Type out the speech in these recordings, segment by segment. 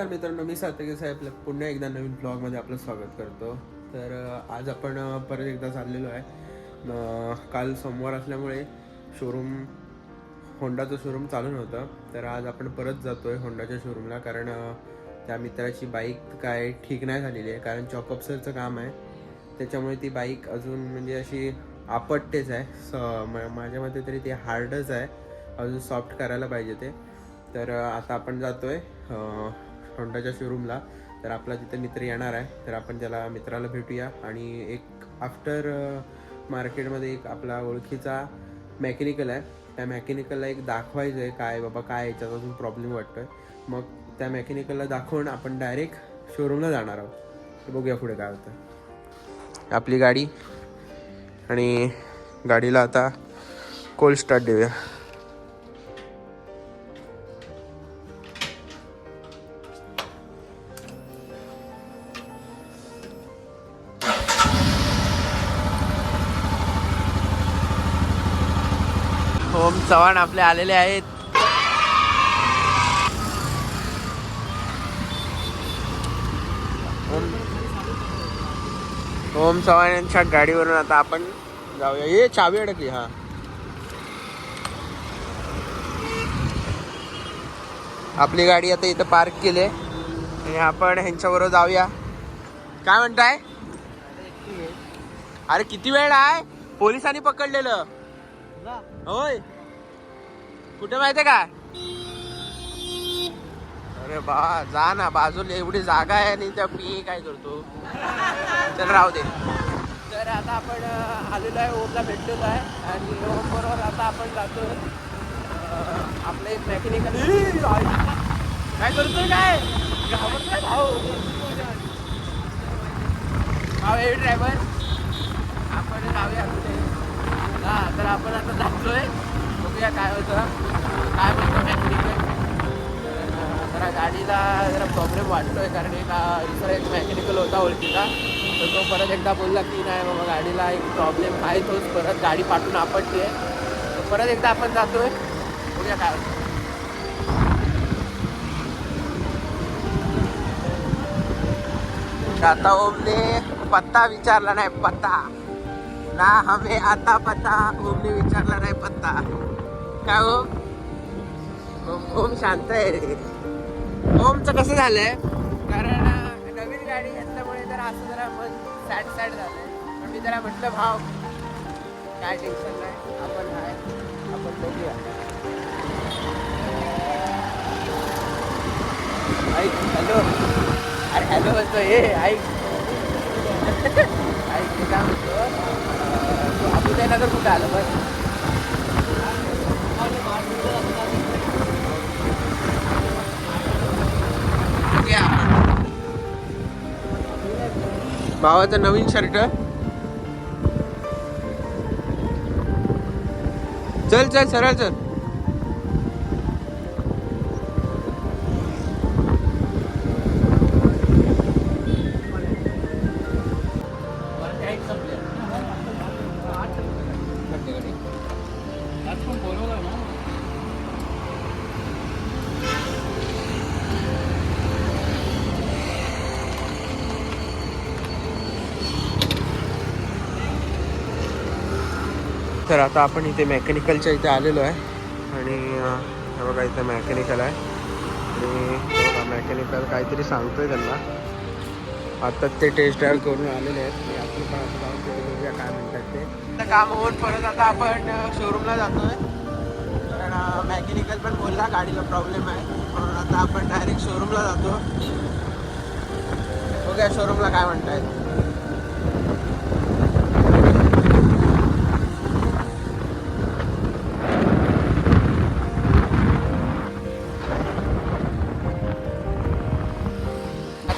मित्रांनो, मी सार्थक साहेब पुन्हा एकदा नवीन ब्लॉगमध्ये आपलं स्वागत करतो. तर आज आपण परत एकदा चाललेलो आहे. काल सोमवार असल्यामुळे शोरूम होंडाचं शोरूम चालू नव्हतं, तर आज आपण परत जातो आहे होंडाच्या शोरूमला. कारण त्या मित्राची बाईक काय ठीक नाही झालेली आहे, कारण चॉकअपसरचं काम आहे. त्याच्यामुळे ती बाईक अजून म्हणजे अशी आपटतेच आहे. माझ्या मते तरी ती हार्डच आहे, अजून सॉफ्ट करायला पाहिजे ते. तर आता आपण जातो आहे होंडाच्या शोरूमला. तर आपला तिथे मित्र येणार आहे, तर आपण त्याला मित्राला भेटूया. आणि एक आफ्टर मार्केटमध्ये एक आपला ओळखीचा मेकॅनिकल आहे, त्या मेकॅनिकलला एक दाखवायचं आहे काय बाबा काय याच्यात अजून प्रॉब्लेम वाटतोय. मग त्या मेकॅनिकलला दाखवून आपण डायरेक्ट शोरूमला जाणार आहोत. बघूया पुढे काय होतं. आपली गाडी आणि गाडीला आता कोल्ड स्टार्ट देऊया. ओम चव्हाण आपले आलेले आहेत. ओम चव्हाण यांच्या गाडीवरून आता आपण जाऊया. ये चावी अडकली. हा, आपली गाडी आता इथं पार्क केली आणि आपण ह्यांच्याबरोबर जाऊया. काय म्हणताय? अरे किती वेळ आहे? पोलिसांनी पकडलेलं. होय, कुठे माहितीये का? अरे बा, जा ना बाजूला, एवढी जागा आहे आणि त्या मी काय करतो. चल राहू दे. तर आता आपण आलेलो आहे, ओमला भेटलेलो आहे आणि ओम बरोबर आता आपण जातो आपलं एक मेकॅनिकल. काय करतोय? काय घाबरतोय भाऊ? भाऊ हे ड्रायव्हर, आपण जाऊया कुठे. हा, तर आपण आता जातोय, बघूया काय होतं, काय म्हणतो मेकॅनिकल. जरा गाडीला जरा प्रॉब्लेम वाटतोय, कारण दुसरा एक मेकॅनिकल होता ओळखीचा, तर तो परत एकदा बोलला की नाही बाबा गाडीला एक प्रॉब्लेम आहे, तोच परत गाडी पाठवून आपटते. तर परत एकदा आपण जातोय, बघूया काय होतं. आता ओमने पत्ता विचारला नाही, पत्ता ना हमें आता पत्ता. ओमने विचारला नाही पत्ता. काय हो, ओम शांत आहे रे. ओमचं कसं झालंय, कारण नवीन गाडी घेतल्यामुळे जरा असं जरा मन सॅड झालंय. पण मी जरा म्हटलं भाव काय टेन्शन नाही, आपण आहे, आपण बघूया. ऐक, हॅलो. अरे हॅलो म्हणतो, हे ऐक ऐक मी काय म्हणतो, आपण त्याला तर कुठं आलं बस. भावाचा नवीन शर्ट. चल चल सरळ चल. तर आता आपण इथे मेकॅनिकलच्या इथे आलेलो आहे आणि हे बघा इथे मेकॅनिकल आहे आणि मेकॅनिकल काहीतरी सांगतोय त्यांना. आता ते टेस्ट ड्राईव्ह करून आलेले आहेत आणि आपण पण आता जाऊन तिथे बघूया काय म्हणतात ते. काम होऊन परत आता आपण शोरूमला जातोय, कारण मेकॅनिकल पण बोलला गाडीला प्रॉब्लेम आहे, म्हणून आता आपण डायरेक्ट शोरूमला जातो. बघूया शोरूमला काय म्हणतायत.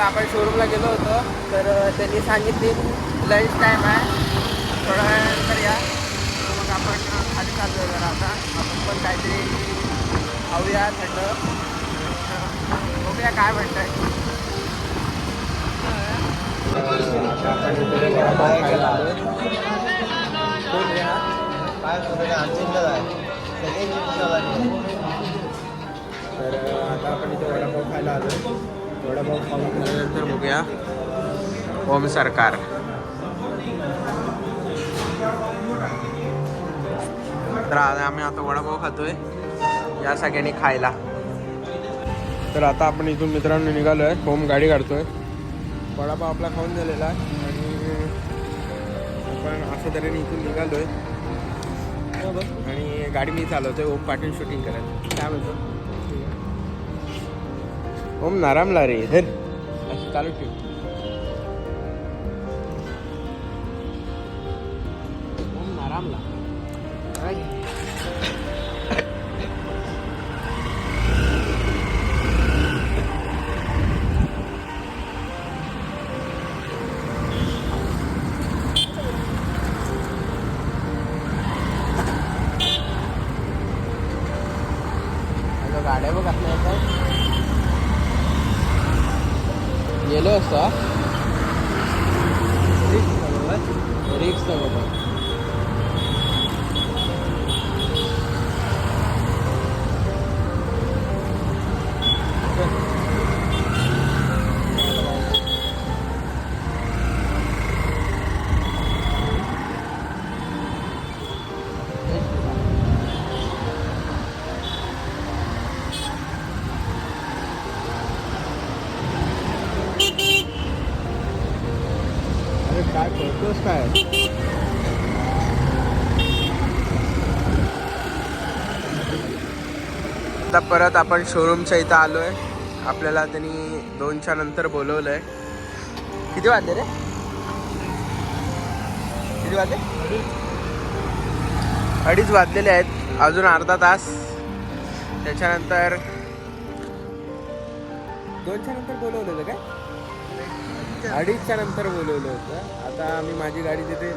आपण शोरूमला गेलो होतो, तर त्यांनी सांगितली लंच टाईम आहे, थोड्या वेळानंतर या. मग आपण खाली चाललो जरा. आता आपण पण काहीतरी खाऊया थंड, बघूया काय म्हणत आहे. तर आता आपण इथे वडापाव खायला आलो. वडापाव खाऊन झाल्यानंतर बघूया ओम सरकार. तर आम्ही आता वडापाव खातोय या सगळ्यांनी खायला. तर आता आपण इथून मित्रांनो निघालोय. ओम गाडी काढतोय. वडापाव आपला खाऊन झालेला आहे आणि आपण अशा तऱ्हेने इथून निघालोय आणि गाडी मी चालवतोय. ओम पाटील शूटिंग करायला. काय म्हणतो ओम? नारामला रे धर अशी चालू ठेव. ओम नारामला. गाड्या बघ आपल्या गेलो असता रिक्स बाबा. काय करतोस काय? आता परत आपण शोरूमच्या इथं आलोय. आपल्याला त्यांनी 2च्या नंतर बोलवलंय. किती वाजले रे? किती वाजले? 2:30 वाजलेले आहेत. अजून अर्धा तास. त्याच्यानंतर 2च्या नंतर बोलवलं होतं काय? 2:30च्या नंतर बोलवलं होतं. आता आम्ही माझी गाडी तिथे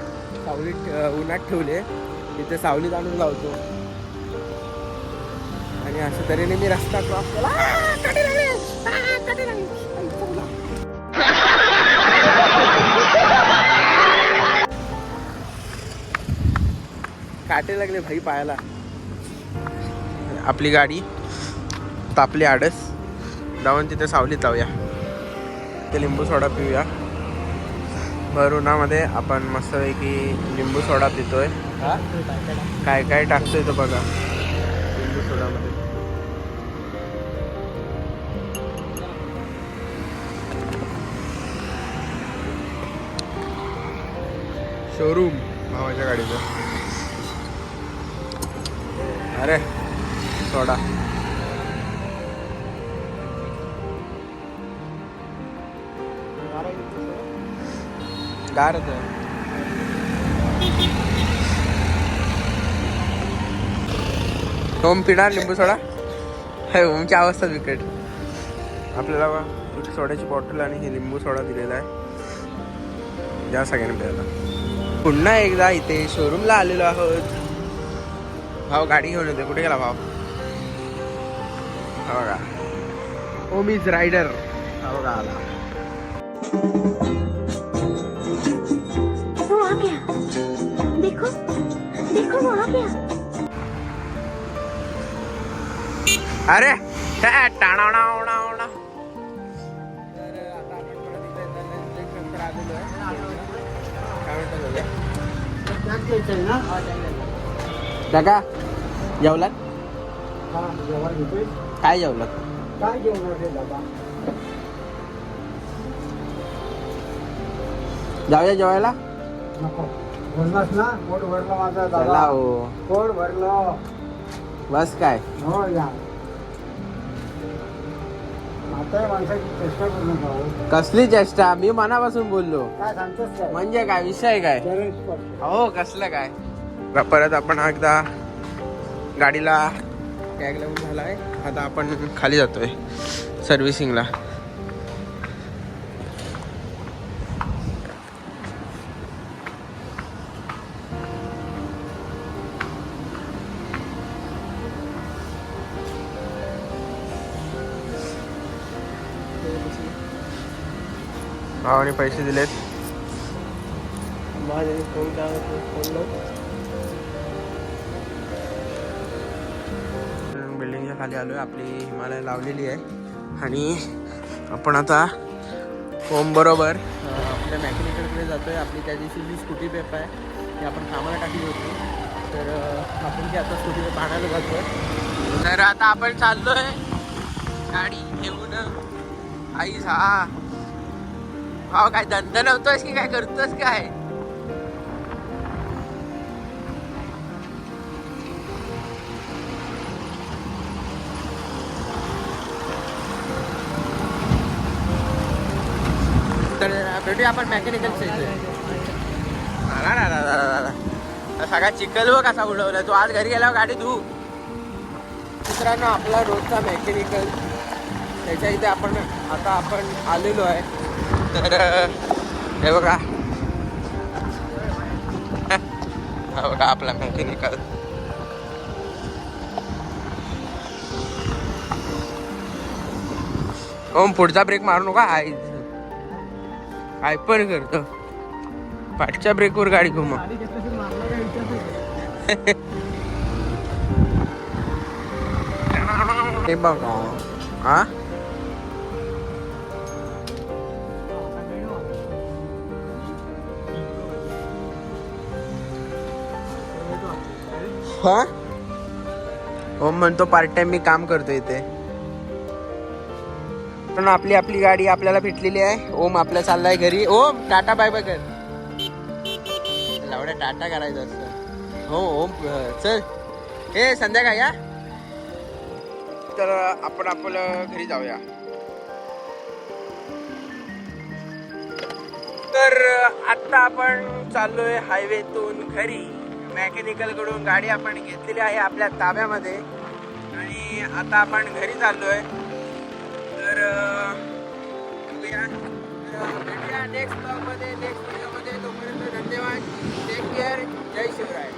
सावलीत उन्हात ठेवली आहे. तिथे सावलीत आणून लावतो आणि अशा तऱ्हेने मी रस्ता क्रॉस केला. काटे लागले भाई पायाला. आपली गाडी तापली आडस. जाऊन तिथे सावलीत लावूया. ते लिंबू सोडा पिऊया. भर उन्हामध्ये आपण मस्तपैकी लिंबू सोडा पितोय. काय काय टाकतोय तो बघा लिंबू सोडामध्ये. शोरूम भावाच्या गाडीचं. अरे सोडा गारच आहे. ओम पिणार लिंबू सोडा? ओमची अवस्था बिकट. आपल्याला एक सोड्याची बॉटल आणि हे लिंबू सोडा दिलेला आहे. या सगळ्यांनी प्यायला. पुन्हा एकदा इथे शोरूमला आलेलो आहोत. भाव गाडी घेऊन येते. कुठे गेला भाव? हा बघा ओम इज रायडर. हा बघा आला. देखो देखो वहाँ पे. अरे टाणा. काका जेवलात? काय जेवलात? काय जेवणार रे बाबा? जाऊया जेवायला? नको. बोललास ना पोट भरलं माझा चला दादा. हो. पोट भरलं. बस काय? हो या. आता माणसाची चेष्टा करू नका. कसली चेष्टा? मी मनापासून बोललो. काय सांगतोस काय? म्हणजे काय विषय काय? हो कसलं काय? परत आपण एकदा गाडीला टॅग लावून झालाय. आता आपण खाली जातोय सर्व्हिसिंगला. भावाने पैसे दिलेत. बिल्डिंगच्या खाली आलोय. आपली हिमालय लावलेली आहे आणि आपण आता होम बरोबर आपल्या मॅकॅनिकलकडे जातोय. आपली त्या दिवशी जी स्कूटी पेप आहे ती आपण कामाला टाकली होती, तर आपण ती आता स्कूटी पेप आणायला जातोय. तर आता आपण चाललोय गाडी घेऊन. आई हा भाव काय धंदा नव्हतोस की काय करतोस काय? तर भेटूया आपण मॅकॅनिकलच्या इथे. सगळा चिखल व कसा उडवला तू. आज घरी गेल्यावर गाडी धू. मित्रांनो, आपला रोजचा मॅकॅनिकल त्याच्या इथे आपण आलेलो आहे. तर हे बघा, हा बघा आपला मॅकॅनिकल. ओम पुढचा ब्रेक मारू नका. आय पण करतो. पाठच्या ब्रेकवर गाडी घुमा. हे बघा हा हा ओम म्हणतो पार्ट टाइम मी काम करतो इथे. पण आपली गाडी आपल्याला भेटलेली आहे. ओम आपल्या चाललाय घरी. ओम टाटा बाय बाय कर. लावड्या टाटा करायचं असतं. हो ओम चल. हे संध्याकाळी या. तर आपण आपलं घरी जाऊया. तर आता आपण चाललोय हायवेतून घरी. मॅकॅनिकल कडून गाडी आपण घेतलेली आहे आपल्या ताब्यामध्ये आणि आता आपण घरी चाललोय. तर भेटूया नेक्स्ट ब्लॉगमध्ये, नेक्स्ट व्हिडिओमध्ये. तोपर्यंत धन्यवाद. Take care. जय शिवराय.